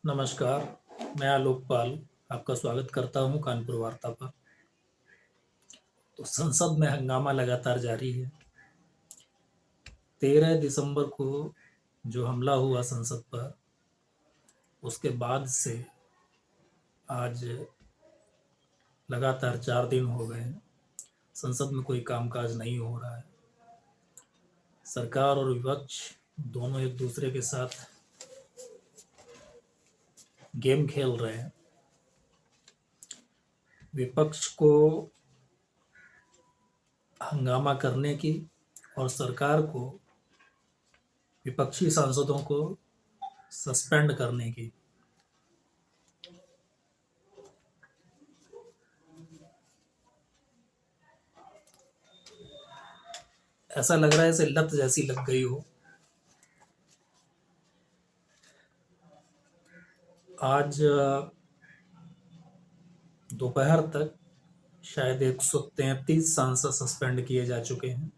नमस्कार, मैं आलोक पाल आपका स्वागत करता हूं कानपुर वार्ता पर। तो संसद में हंगामा लगातार जारी है। 13 दिसंबर को जो हमला हुआ संसद पर, उसके बाद से आज लगातार 4 दिन हो गए हैं। संसद में कोई कामकाज नहीं हो रहा है। सरकार और विपक्ष दोनों एक दूसरे के साथ गेम खेल रहे हैं। विपक्ष को हंगामा करने की और सरकार को, विपक्षी सांसदों को सस्पेंड करने की। ऐसा लग रहा है इसे लत जैसी लग गई हो। आज दोपहर तक शायद 133 सांसद सस्पेंड किए जा चुके हैं,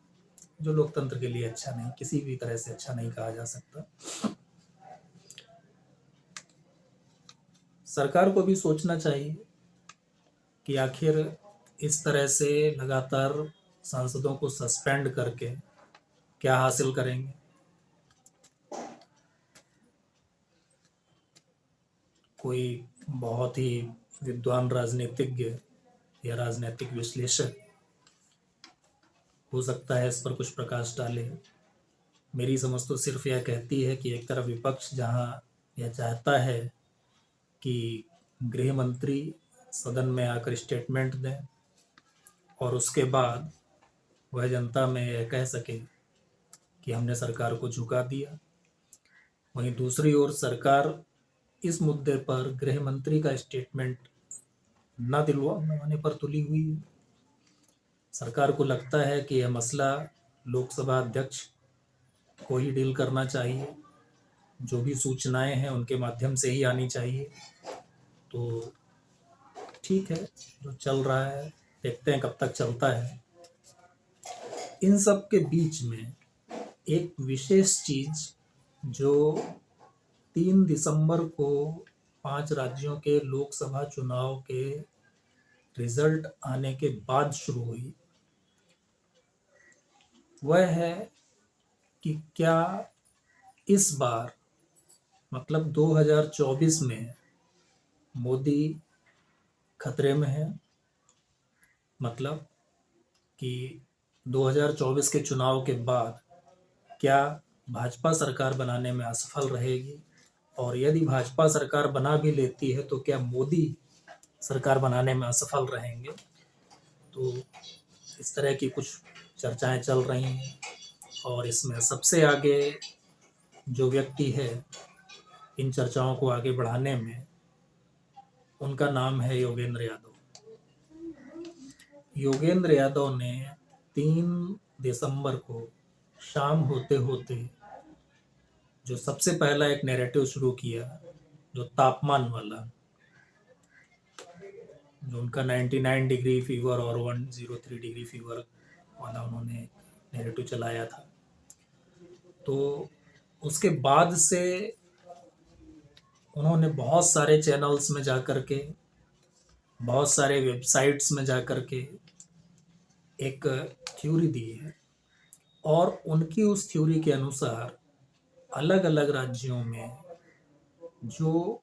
जो लोकतंत्र के लिए अच्छा नहीं, किसी भी तरह से अच्छा नहीं कहा जा सकता। सरकार को भी सोचना चाहिए कि आखिर इस तरह से लगातार सांसदों को सस्पेंड करके क्या हासिल करेंगे। कोई बहुत ही विद्वान राजनीतिज्ञ या राजनीतिक विश्लेषक हो सकता है इस पर कुछ प्रकाश डाले। मेरी समझ तो सिर्फ यह कहती है कि एक तरफ विपक्ष जहां यह चाहता है कि गृह मंत्री सदन में आकर स्टेटमेंट दें और उसके बाद वह जनता में यह कह सके कि हमने सरकार को झुका दिया, वहीं दूसरी ओर सरकार इस मुद्दे पर गृह मंत्री का स्टेटमेंट न दिलवाने पर तुली हुई है। सरकार को लगता है कि यह मसला लोकसभा अध्यक्ष को ही डील करना चाहिए, जो भी सूचनाएं हैं उनके माध्यम से ही आनी चाहिए। तो ठीक है, जो चल रहा है देखते हैं कब तक चलता है। इन सब के बीच में एक विशेष चीज जो 3 दिसंबर को 5 राज्यों के लोकसभा चुनाव के रिजल्ट आने के बाद शुरू हुई, वह है कि क्या इस बार मतलब 2024 में मोदी खतरे में है। मतलब कि 2024 के चुनाव के बाद क्या भाजपा सरकार बनाने में असफल रहेगी, और यदि भाजपा सरकार बना भी लेती है तो क्या मोदी सरकार बनाने में असफल रहेंगे। तो इस तरह की कुछ चर्चाएं चल रही हैं, और इसमें सबसे आगे जो व्यक्ति है इन चर्चाओं को आगे बढ़ाने में, उनका नाम है योगेंद्र यादव। योगेंद्र यादव ने 3 दिसंबर को शाम होते होते जो सबसे पहला एक नैरेटिव शुरू किया, जो तापमान वाला, जो उनका 99 डिग्री फीवर और 103 डिग्री फीवर वाला उन्होंने नैरेटिव चलाया था। तो उसके बाद से उन्होंने बहुत सारे चैनल्स में जाकर के, बहुत सारे वेबसाइट्स में जाकर के एक थ्योरी दी है, और उनकी उस थ्योरी के अनुसार अलग अलग राज्यों में जो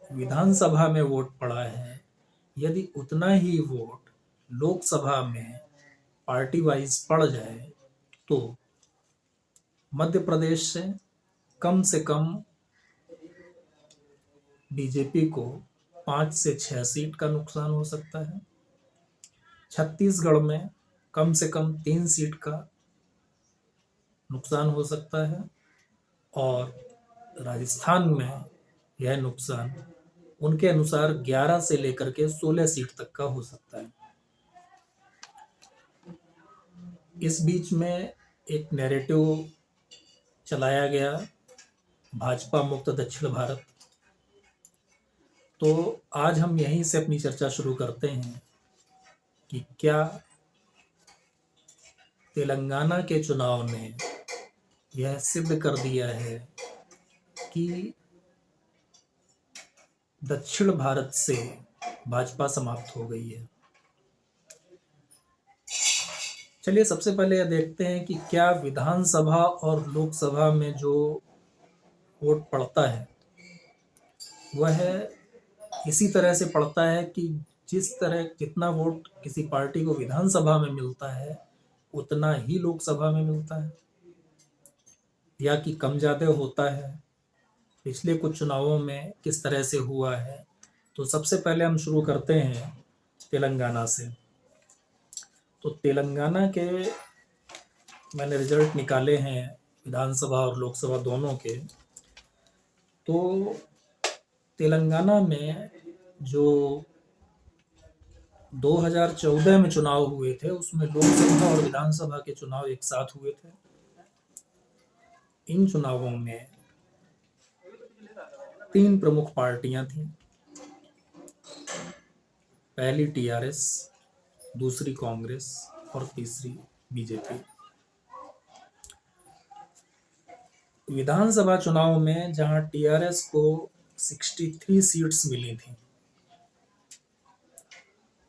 विधानसभा में वोट पड़ा है, यदि उतना ही वोट लोकसभा में पार्टी वाइज पड़ जाए तो मध्य प्रदेश से कम बीजेपी को 5 से 6 सीट का नुकसान हो सकता है। छत्तीसगढ़ में कम से कम 3 सीट का नुकसान हो सकता है, और राजस्थान में यह नुकसान उनके अनुसार 11 से लेकर के 16 सीट तक का हो सकता है। इस बीच में एक नैरेटिव चलाया गया, भाजपा मुक्त दक्षिण भारत। तो आज हम यहीं से अपनी चर्चा शुरू करते हैं कि क्या तेलंगाना के चुनाव ने यह सिद्ध कर दिया है कि दक्षिण भारत से भाजपा समाप्त हो गई है। चलिए सबसे पहले यह देखते हैं कि क्या विधानसभा और लोकसभा में जो वोट पड़ता है वह इसी तरह से पड़ता है कि जिस तरह जितना वोट किसी पार्टी को विधानसभा में मिलता है उतना ही लोकसभा में मिलता है, या कि कम ज़्यादा होता है। पिछले कुछ चुनावों में किस तरह से हुआ है, तो सबसे पहले हम शुरू करते हैं तेलंगाना से। तो तेलंगाना के मैंने रिजल्ट निकाले हैं विधानसभा और लोकसभा दोनों के। तो तेलंगाना में जो 2014 में चुनाव हुए थे उसमें लोकसभा और विधानसभा के चुनाव एक साथ हुए थे। इन चुनावों में 3 प्रमुख पार्टियां थीं। पहली टीआरएस, दूसरी कांग्रेस और तीसरी बीजेपी। विधानसभा चुनाव में जहां टीआरएस को 63 सीट्स मिली थी,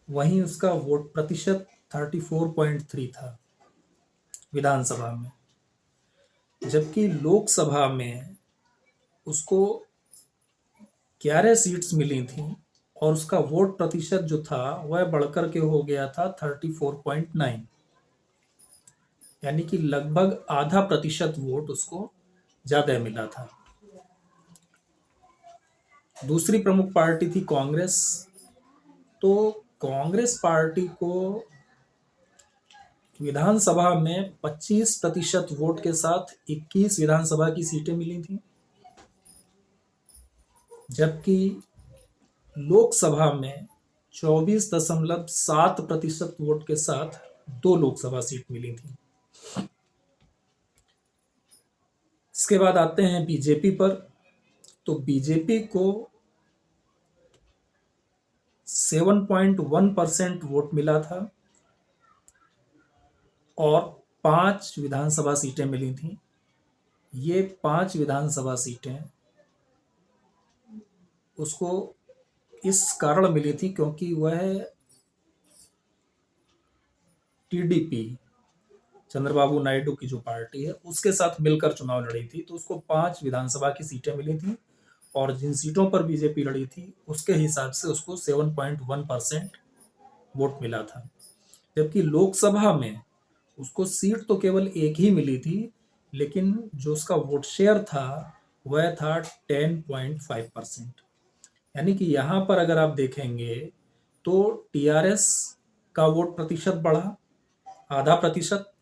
वहीं उसका वोट प्रतिशत 34.3 था विधानसभा में, जबकि लोकसभा में उसको 11 सीट्स मिली थी और उसका वोट प्रतिशत जो था वह बढ़कर के हो गया था 34.9, यानी कि लगभग आधा प्रतिशत वोट उसको ज्यादा मिला था। दूसरी प्रमुख पार्टी थी कांग्रेस। तो कांग्रेस पार्टी को विधानसभा में 25% वोट के साथ 21 विधानसभा की सीटें मिली थी, जबकि लोकसभा में 24.7% वोट के साथ 2 लोकसभा सीट मिली थी। इसके बाद आते हैं बीजेपी पर। तो बीजेपी को 7.1% वोट मिला था और 5 विधानसभा सीटें मिली थी। ये 5 विधानसभा सीटें उसको इस कारण मिली थी क्योंकि वह टीडीपी, चंद्रबाबू नायडू की जो पार्टी है, उसके साथ मिलकर चुनाव लड़ी थी। तो उसको 5 विधानसभा की सीटें मिली थी और जिन सीटों पर बीजेपी लड़ी थी उसके हिसाब से उसको 7.1% वोट मिला था। जबकि लोकसभा में उसको सीट तो केवल एक ही मिली थी, लेकिन जो उसका वोट शेयर था वह था 10.5%। यानी कि यहाँ पर अगर आप देखेंगे तो टीआरएस का वोट प्रतिशत बढ़ा आधा प्रतिशत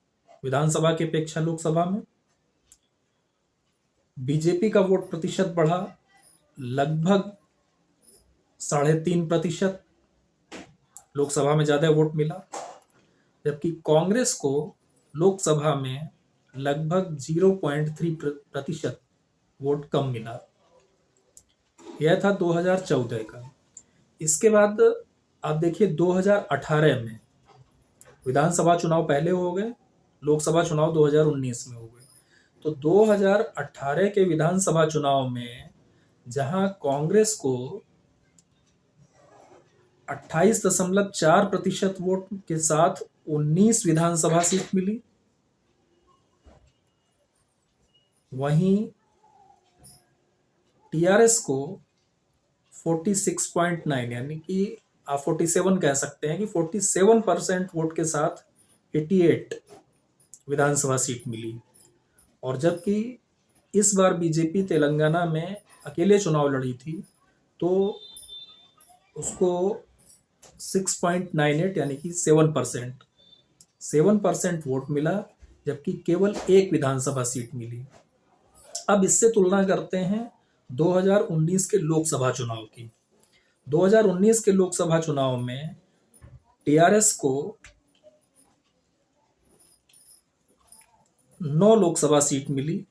विधानसभा की अपेक्षा लोकसभा में। बीजेपी का वोट प्रतिशत बढ़ा लगभग 3.5%, लोकसभा में ज्यादा वोट मिला। जबकि कांग्रेस को लोकसभा में लगभग 0.3% वोट कम मिला। यह था 2014 का। इसके बाद आप देखिए 2018 में विधानसभा चुनाव पहले हो गए, लोकसभा चुनाव 2019 में हो गए। तो 2018 के विधानसभा चुनाव में जहां कांग्रेस को 28.4% वोट के साथ 19 विधानसभा सीट मिली, वहीं टीआरएस को 46.9 यानी कि आप 47 कह सकते हैं कि 47% वोट के साथ 88 विधानसभा सीट मिली। और जबकि इस बार बीजेपी तेलंगाना में अकेले चुनाव लड़ी थी तो उसको 6.98 यानी कि 7% वोट मिला, जबकि केवल एक विधानसभा सीट मिली। अब इससे तुलना करते हैं 2019 के लोकसभा चुनाव की। 2019 के लोकसभा चुनाव में टीआरएस को 9 लोकसभा सीट मिली,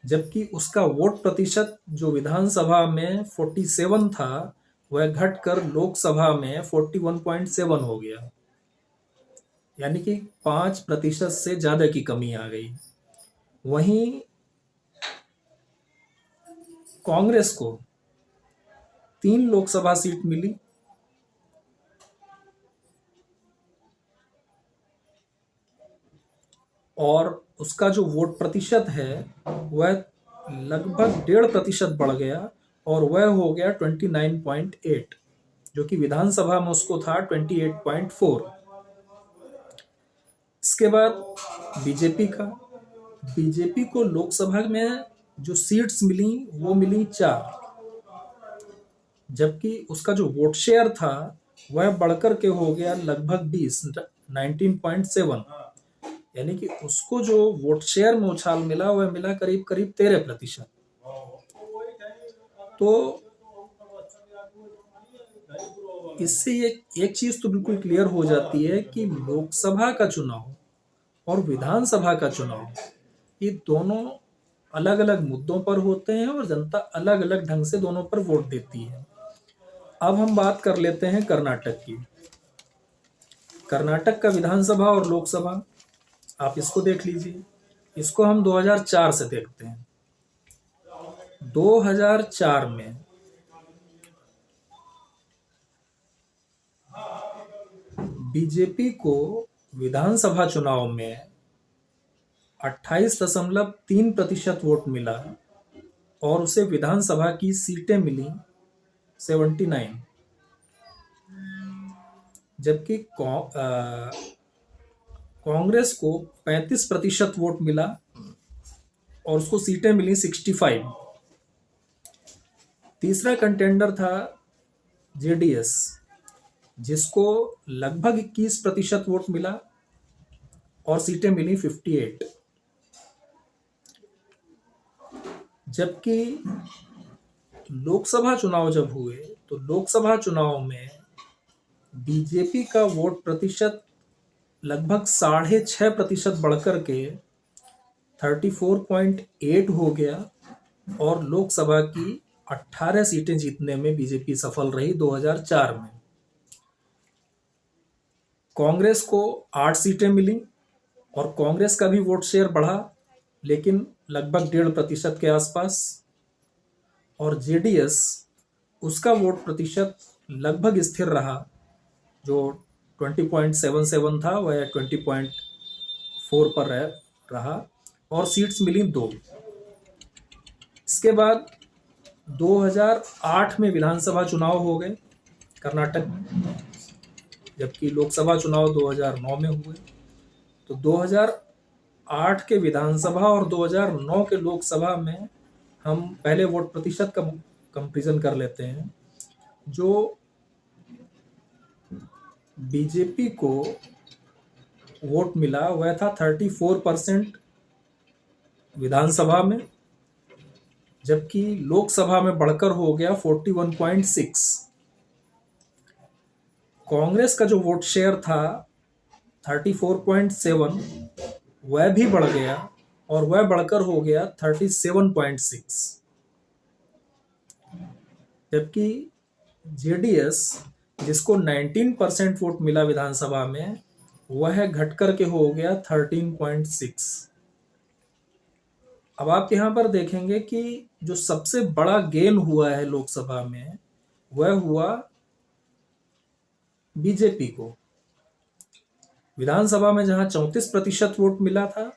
जबकि उसका वोट प्रतिशत जो विधानसभा में 47 था वह घटकर लोकसभा में 41.7 हो गया, यानी कि 5% से ज्यादा की कमी आ गई। वहीं कांग्रेस को 3 लोकसभा सीट मिली और उसका जो वोट प्रतिशत है वह लगभग 1.5% बढ़ गया और वह हो गया 29.8, जो कि विधानसभा में उसको था 28.4। इसके बाद बीजेपी को लोकसभा में जो सीट्स मिली वो मिली 4, जबकि उसका जो वोट शेयर था वह बढ़कर के हो गया लगभग 19.7, यानी कि उसको जो वोट शेयर में उछाल मिला वह मिला करीब करीब 13%। तो इससे एक चीज तो बिल्कुल क्लियर हो जाती है कि लोकसभा का चुनाव और विधानसभा का चुनाव ये दोनों अलग अलग मुद्दों पर होते हैं और जनता अलग अलग ढंग से दोनों पर वोट देती है। अब हम बात कर लेते हैं कर्नाटक की। कर्नाटक का विधानसभा और लोकसभा, आप इसको देख लीजिए। इसको हम 2004 से देखते हैं। 2004 में बीजेपी को विधानसभा चुनाव में 28.3% वोट मिला और उसे विधानसभा की सीटें मिली 79, जबकि कांग्रेस को 35% वोट मिला और उसको सीटें मिली 65। तीसरा कंटेंडर था जेडीएस, जिसको लगभग 21% वोट मिला और सीटें मिली 58। जबकि लोकसभा चुनाव जब हुए तो लोकसभा चुनाव में बीजेपी का वोट प्रतिशत लगभग 6.5% बढ़कर के 34.8 हो गया और लोकसभा की 18 सीटें जीतने में बीजेपी सफल रही 2004 में। कांग्रेस को 8 सीटें मिली और कांग्रेस का भी वोट शेयर बढ़ा, लेकिन लगभग 1.5% के आसपास। और जेडीएस, उसका वोट प्रतिशत लगभग स्थिर रहा, जो 20.77 था वह 20.4 पर रहा और सीट्स मिली 2। इसके बाद 2008 में विधानसभा चुनाव हो गए कर्नाटक में, जबकि लोकसभा चुनाव 2009 में हुए। तो 2008 के विधानसभा और 2009 के लोकसभा में हम पहले वोट प्रतिशत का कंपैरिजन कर लेते हैं। जो बीजेपी को वोट मिला वह था 34% विधानसभा में, जबकि लोकसभा में बढ़कर हो गया 41.6। कांग्रेस का जो वोट शेयर था 34.7 वह भी बढ़ गया और वह बढ़कर हो गया 37.6। जबकि जेडीएस, जिसको 19% वोट मिला विधानसभा में, वह घटकर के हो गया 13.6। अब आप यहां पर देखेंगे कि जो सबसे बड़ा गेन हुआ है लोकसभा में वह हुआ बीजेपी को। विधानसभा में जहां 34% वोट मिला था,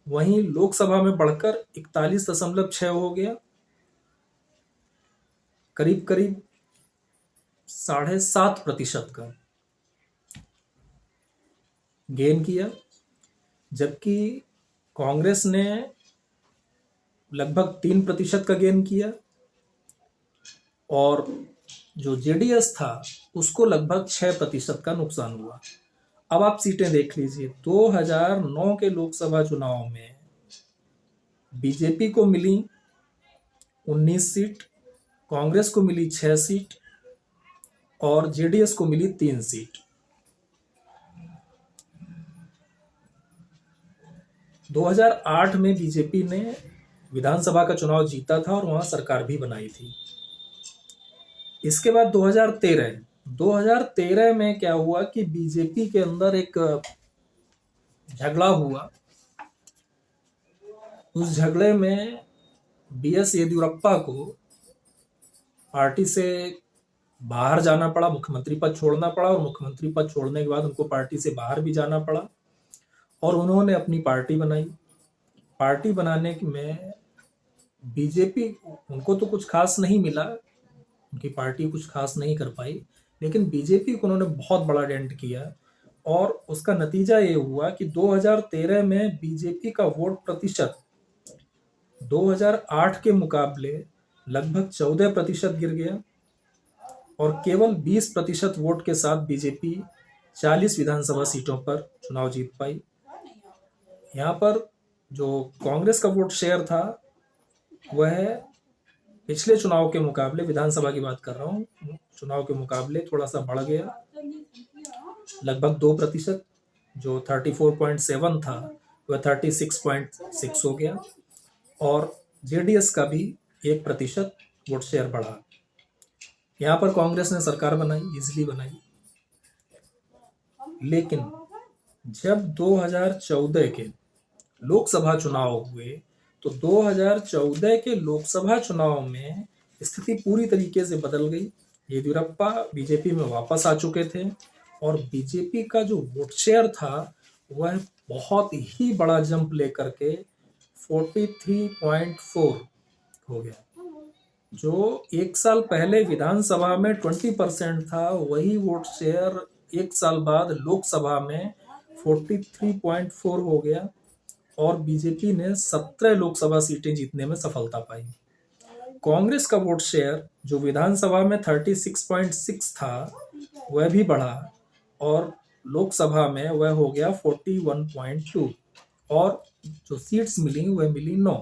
वहीं लोकसभा में बढ़कर 41.6 हो गया, करीब करीब 7.5% का गेन किया। जबकि कांग्रेस ने लगभग 3% का गेन किया और जो जेडीएस था उसको लगभग 6% का नुकसान हुआ। अब आप सीटें देख लीजिए। 2009 के लोकसभा चुनाव में बीजेपी को मिली 19 सीट, कांग्रेस को मिली 6 सीट और जेडीएस को मिली 3 सीट। 2008 में बीजेपी ने विधानसभा का चुनाव जीता था और वहां सरकार भी बनाई थी। इसके बाद 2013 में क्या हुआ कि बीजेपी के अंदर एक झगड़ा हुआ। उस झगड़े में बीएस येदियुरप्पा को पार्टी से बाहर जाना पड़ा, मुख्यमंत्री पद छोड़ना पड़ा, और मुख्यमंत्री पद छोड़ने के बाद उनको पार्टी से बाहर भी जाना पड़ा, और उन्होंने अपनी पार्टी बनाई। पार्टी बनाने में बीजेपी, उनको तो कुछ खास नहीं मिला, उनकी पार्टी कुछ खास नहीं कर पाई, लेकिन बीजेपी को उन्होंने बहुत बड़ा डेंट किया, और उसका नतीजा ये हुआ कि 2013 में बीजेपी का वोट प्रतिशत 2008 के मुकाबले लगभग 14% गिर गया, और केवल 20% वोट के साथ बीजेपी 40 विधानसभा सीटों पर चुनाव जीत पाई। यहाँ पर जो कांग्रेस का वोट शेयर था वह पिछले चुनाव के मुकाबले, विधानसभा की बात कर रहा हूँ, चुनाव के मुकाबले थोड़ा सा बढ़ गया, लगभग 2%। जो 34.7 था वह 36.6 हो गया, और जेडीएस का भी 1% वोट शेयर बढ़ा। यहाँ पर कांग्रेस ने सरकार बनाई, इजिली बनाई। लेकिन जब 2014 के लोकसभा चुनाव हुए तो 2014 के लोकसभा चुनाव में स्थिति पूरी तरीके से बदल गई। येदियुरप्पा बीजेपी में वापस आ चुके थे, और बीजेपी का जो वोट शेयर था वह बहुत ही बड़ा जंप लेकर के 43.4 हो गया। जो एक साल पहले विधानसभा में 20% था, वही वोट शेयर एक साल बाद लोकसभा में 43.4 हो गया, और बीजेपी ने 17 लोकसभा सीटें जीतने में सफलता पाई। कांग्रेस का वोट शेयर जो विधानसभा में 36.6 था वह भी बढ़ा, और लोकसभा में वह हो गया 41.2, और जो सीट्स मिली वह मिली 9।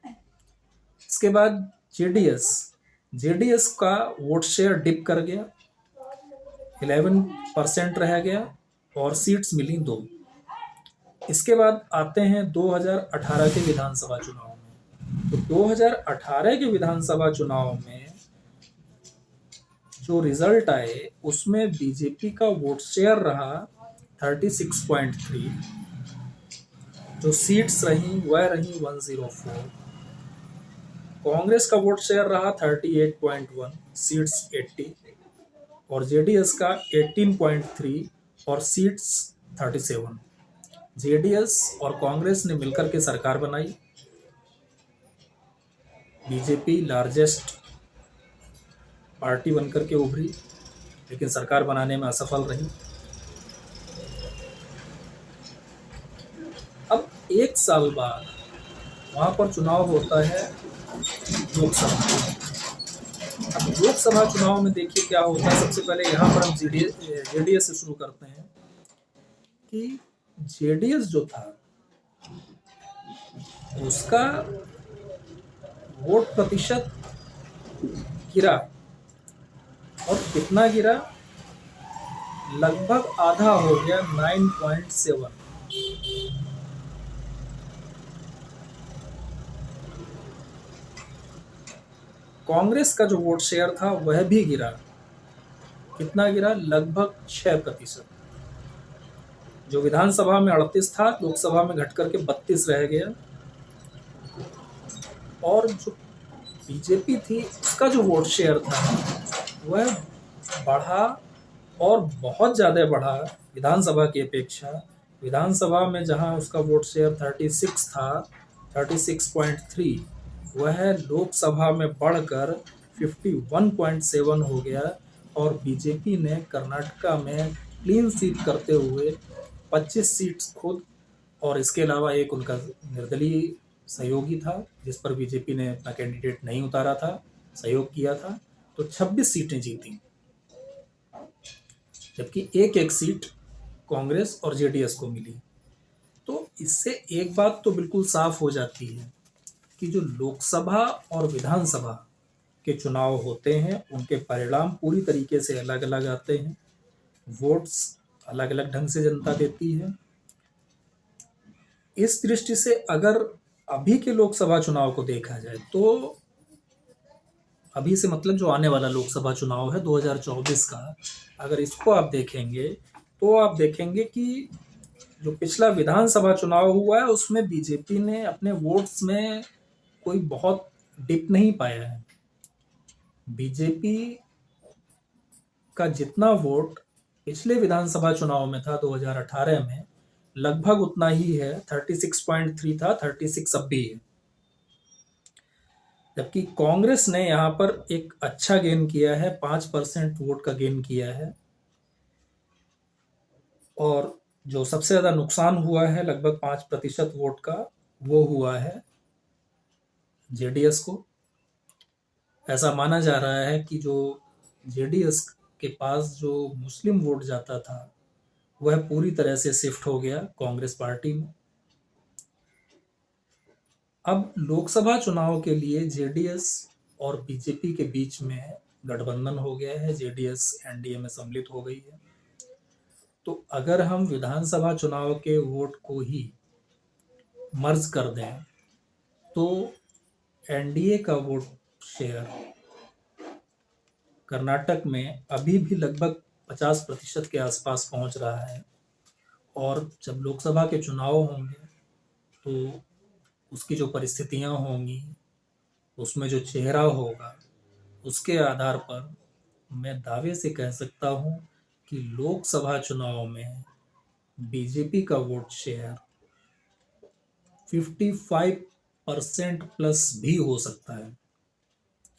इसके बाद जेडीएस का वोट शेयर डिप कर गया, 11% रह गया, और सीट्स मिली 2। इसके बाद आते हैं 2018 के विधानसभा चुनाव में। तो 2018 के विधानसभा चुनाव में जो रिजल्ट आए उसमें बीजेपी का वोट शेयर रहा 36.3, जो सीट्स रही वह रही 104। कांग्रेस का वोट शेयर रहा 38.1, सीट्स 80, और जेडीएस का 18.3 और सीट्स 37। जेडीएस और कांग्रेस ने मिलकर के सरकार बनाई। बीजेपी लार्जेस्ट पार्टी बनकर के उभरी, लेकिन सरकार बनाने में असफल रही। अब एक साल बाद वहां पर चुनाव होता है लोकसभा। अब लोकसभा चुनाव में देखिए क्या होता है। सबसे पहले यहाँ पर हम जेडीएस से शुरू करते हैं कि जेडीएस जो था उसका वोट प्रतिशत गिरा, और कितना गिरा, लगभग आधा हो गया, 9.7। कांग्रेस का जो वोट शेयर था वह भी गिरा, कितना गिरा, लगभग 6%। जो विधानसभा में 38 था, लोकसभा में घट करके 32 रह गया, और जो बीजेपी थी उसका जो वोट शेयर था वह बढ़ा, और बहुत ज़्यादा बढ़ा विधानसभा की अपेक्षा। विधानसभा में जहां उसका वोट शेयर 36 था, 36.3, वह लोकसभा में बढ़कर 51.7 हो गया, और बीजेपी ने कर्नाटका में क्लीन स्वीप करते हुए 25 सीट्स खुद, और इसके अलावा एक उनका निर्दलीय सहयोगी था जिस पर बीजेपी ने अपना कैंडिडेट नहीं उतारा था, सहयोग किया था, तो 26 सीटें जीती, जबकि एक सीट कांग्रेस और जेडीएस को मिली। तो इससे एक बात तो बिल्कुल साफ हो जाती है कि जो लोकसभा और विधानसभा के चुनाव होते हैं उनके परिणाम पूरी तरीके से अलग अलग आते हैं, वोट्स अलग अलग ढंग से जनता देती है। इस दृष्टि से अगर अभी के लोकसभा चुनाव को देखा जाए तो अभी से मतलब जो आने वाला लोकसभा चुनाव है 2024 का, अगर इसको आप देखेंगे तो आप देखेंगे कि जो पिछला विधानसभा चुनाव हुआ है उसमें बीजेपी ने अपने वोट्स में कोई बहुत डिप नहीं पाया है। बीजेपी का जितना वोट पिछले विधानसभा चुनाव में था 2018 में, लगभग उतना ही है, 36.3 था, 36 अब भी है। जबकि कांग्रेस ने यहाँ पर एक अच्छा गेन किया है, 5% वोट का गेन किया है। और जो सबसे ज्यादा नुकसान हुआ है, लगभग 5% वोट का, वो हुआ है जेडीएस को। ऐसा माना जा रहा है कि जो जेडीएस के पास जो मुस्लिम वोट जाता था, वह पूरी तरह से शिफ्ट हो गया कांग्रेस पार्टी में। अब लोकसभा चुनाव के लिए जेडीएस और बीजेपी के बीच में गठबंधन हो गया है, जेडीएस एनडीए में सम्मिलित हो गई है। तो अगर हम विधानसभा चुनाव के वोट को ही मर्ज कर दें तो एनडीए का वोट शेयर कर्नाटक में अभी भी लगभग 50% के आसपास पहुंच रहा है। और जब लोकसभा के चुनाव होंगे तो उसकी जो परिस्थितियां होंगी, उसमें जो चेहरा होगा, उसके आधार पर मैं दावे से कह सकता हूं कि लोकसभा चुनाव में बीजेपी का वोट शेयर 55% प्लस भी हो सकता है।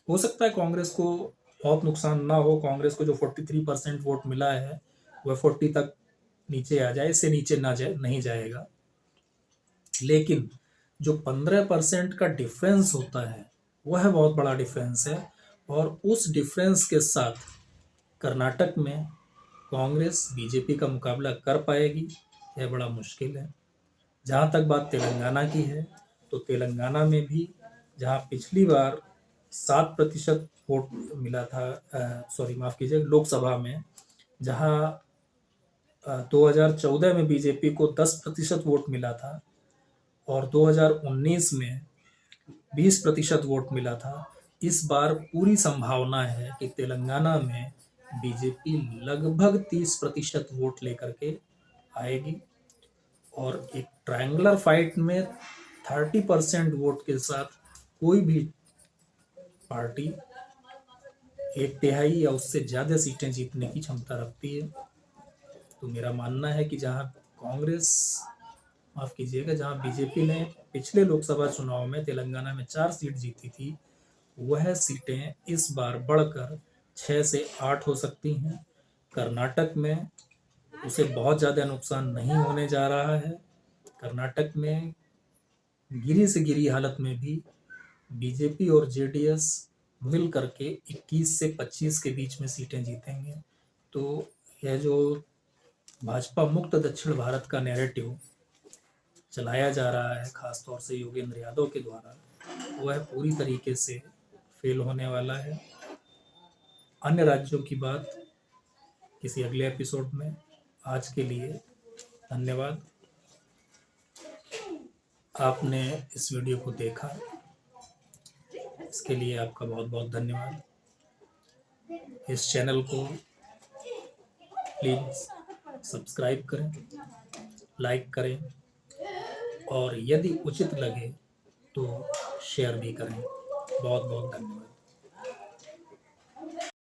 हो सकता है कांग्रेस को बहुत नुकसान ना हो, कांग्रेस को जो 43% वोट मिला है वह 40 तक नीचे आ जाए, इससे नीचे ना जाए, नहीं जाएगा। लेकिन जो 15% का डिफरेंस होता है वह बहुत बड़ा डिफरेंस है। और उस डिफरेंस के साथ कर्नाटक में कांग्रेस बीजेपी का मुकाबला कर पाएगी, यह बड़ा मुश्किल है। जहाँ तक बात तेलंगाना की है, तो तेलंगाना में भी जहाँ पिछली बार 7% वोट मिला था, सॉरी माफ़ कीजिए, लोकसभा में जहाँ 2014 में बीजेपी को 10% वोट मिला था और 2019 में 20% वोट मिला था, इस बार पूरी संभावना है कि तेलंगाना में बीजेपी लगभग 30% वोट लेकर के आएगी। और एक ट्रायंगुलर फाइट में 30% वोट के साथ कोई भी पार्टी 1/3 या उससे ज़्यादा सीटें जीतने की क्षमता रखती है। तो मेरा मानना है कि जहां कांग्रेस, माफ़ कीजिएगा, जहां बीजेपी ने पिछले लोकसभा चुनाव में तेलंगाना में 4 सीट जीती थी, वह सीटें इस बार बढ़कर 6 से 8 हो सकती हैं। कर्नाटक में उसे बहुत ज़्यादा नुकसान नहीं होने जा रहा है। कर्नाटक में गिरी से गिरी हालत में भी बीजेपी और जेडीएस मिल करके 21 से 25 के बीच में सीटें जीतेंगे। तो यह जो भाजपा मुक्त दक्षिण भारत का नैरेटिव चलाया जा रहा है, खासतौर से योगेंद्र यादव के द्वारा, वह पूरी तरीके से फेल होने वाला है। अन्य राज्यों की बात किसी अगले एपिसोड में। आज के लिए धन्यवाद। आपने इस वीडियो को देखा, इसके लिए आपका बहुत बहुत धन्यवाद। इस चैनल को प्लीज़ सब्सक्राइब करें, लाइक करें और यदि उचित लगे तो शेयर भी करें। बहुत बहुत धन्यवाद।